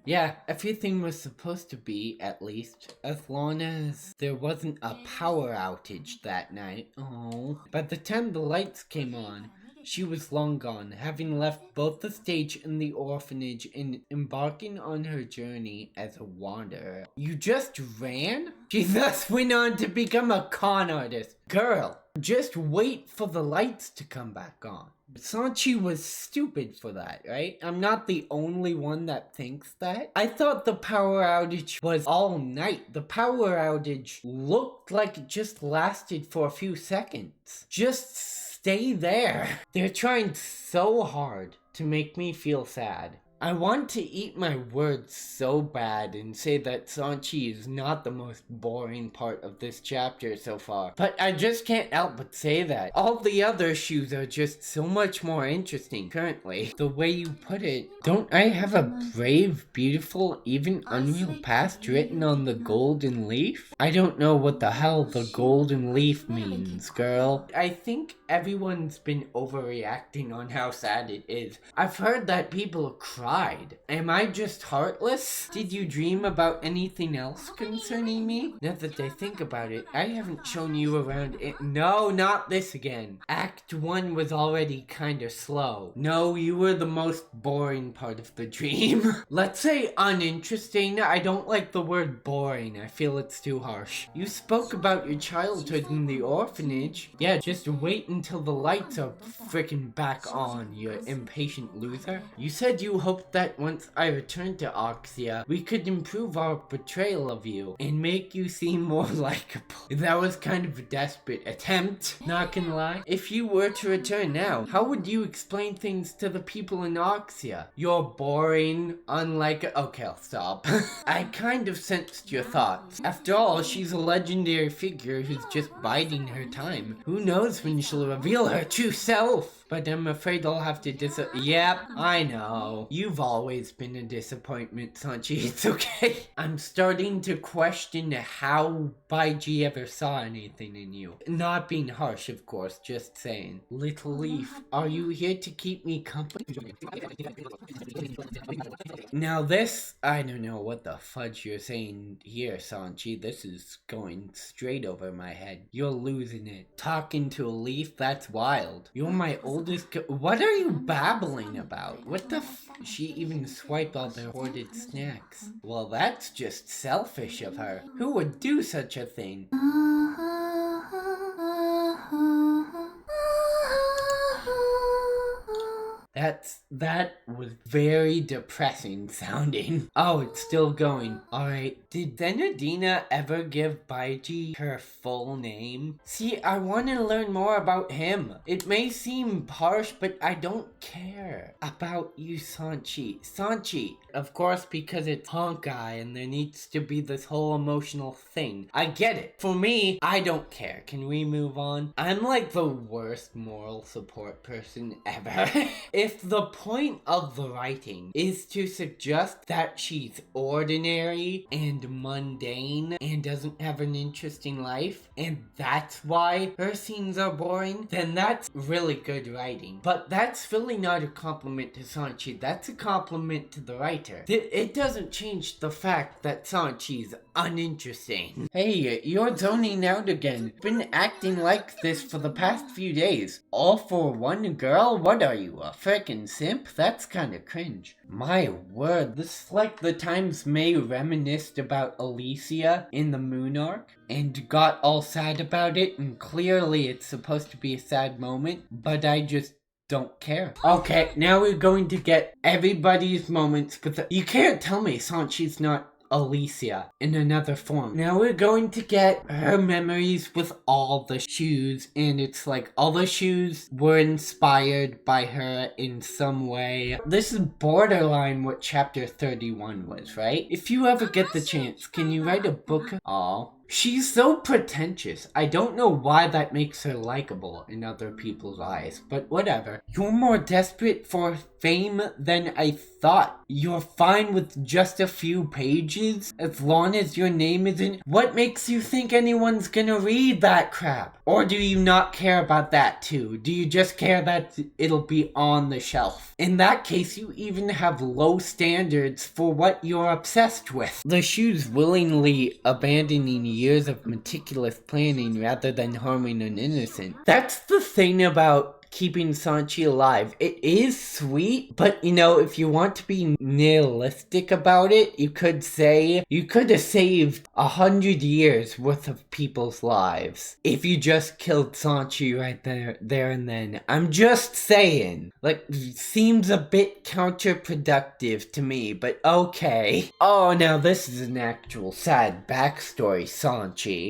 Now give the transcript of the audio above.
Yeah, everything was supposed to be, at least, as long as there wasn't a power outage that night. Oh. By the time the lights came on, she was long gone, having left both the stage and the orphanage and embarking on her journey as a wanderer. You just ran? She thus went on to become a con artist. Girl, just wait for the lights to come back on. Sanchi was stupid for that, right? I'm not the only one that thinks that. I thought the power outage was all night. The power outage looked like it just lasted for a few seconds. Just stay there. They're trying so hard to make me feel sad. I want to eat my words so bad and say that Sanchi is not the most boring part of this chapter so far, but I just can't help but say that. All the other shoes are just so much more interesting currently. The way you put it, don't I have a brave, beautiful, even unreal past written on the golden leaf? I don't know what the hell the golden leaf means, girl. I think everyone's been overreacting on how sad it is. I've heard that people cried. Am I just heartless? Did you dream about anything else concerning me? Now that I think about it, I haven't shown you around it. No, not this again. Act 1 was already kinda slow. No, you were the most boring part of the dream. Let's say uninteresting. I don't like the word boring. I feel it's too harsh. You spoke about your childhood in the orphanage. Yeah, just wait until the lights are freaking back on, you impatient loser. You said you hoped that once I returned to Oxia, we could improve our portrayal of you and make you seem more likable. That was kind of a desperate attempt, not gonna lie. If you were to return now, how would you explain things to the people in Oxia? You're boring, unlike... Okay, I'll stop. I kind of sensed your thoughts. After all, she's a legendary figure who's just biding her time. Who knows when she'll reveal her true self? But I'm afraid I'll have to Yep, I know. You've always been a disappointment, Sanchi. It's okay. I'm starting to question how Baiji ever saw anything in you. Not being harsh, of course, just saying. Little Leaf, are you here to keep me company? Now this, I don't know what the fudge you're saying here, Sanchi. This is going straight over my head. You're losing it. Talking to a leaf, that's wild. You're my oldest what are you babbling about? What the She even swiped all their hoarded snacks. Well, that's just selfish of her. Who would do such a thing? That was very depressing sounding. Oh, it's still going. Alright, did Benedina ever give Baiji her full name? See, I want to learn more about him. It may seem harsh, but I don't care about you, Sanchi. Sanchi, of course, because it's Honkai and there needs to be this whole emotional thing. I get it. For me, I don't care. Can we move on? I'm like the worst moral support person ever. If the point of the writing is to suggest that she's ordinary and mundane and doesn't have an interesting life, and that's why her scenes are boring, then that's really good writing. But that's really not a compliment to Sanchi, that's a compliment to the writer. It doesn't change the fact that Sanchi's uninteresting. Hey, you're zoning out again. Been acting like this for the past few days. All for one girl? What are you, a frickin' simp? That's kinda cringe. My word, this is like the times May reminisced about Alicia in the Moon Arc and got all sad about it, and clearly it's supposed to be a sad moment, but I just don't care. Okay, now we're going to get everybody's moments, but you can't tell me Sanchi's not Alicia in another form. Now we're going to get her memories with all the shoes, and it's like all the shoes were inspired by her in some way. This is borderline what chapter 31 was, right? If you ever get the chance, can you write a book? Aw. She's so pretentious. I don't know why that makes her likable in other people's eyes, but whatever. You're more desperate for fame than I thought. You're fine with just a few pages as long as your name isn't. What makes you think anyone's gonna read that crap? Or do you not care about that too? Do you just care that it'll be on the shelf? In that case, you even have low standards for what you're obsessed with. The shoes willingly abandoning years of meticulous planning rather than harming an innocent. That's the thing about keeping Songque alive. It is sweet, but if you want to be nihilistic about it, you could say you could have saved 100 years worth of people's lives if you just killed Songque right there and then. I'm just saying. Seems a bit counterproductive to me, but okay. Oh, now this is an actual sad backstory, Songque.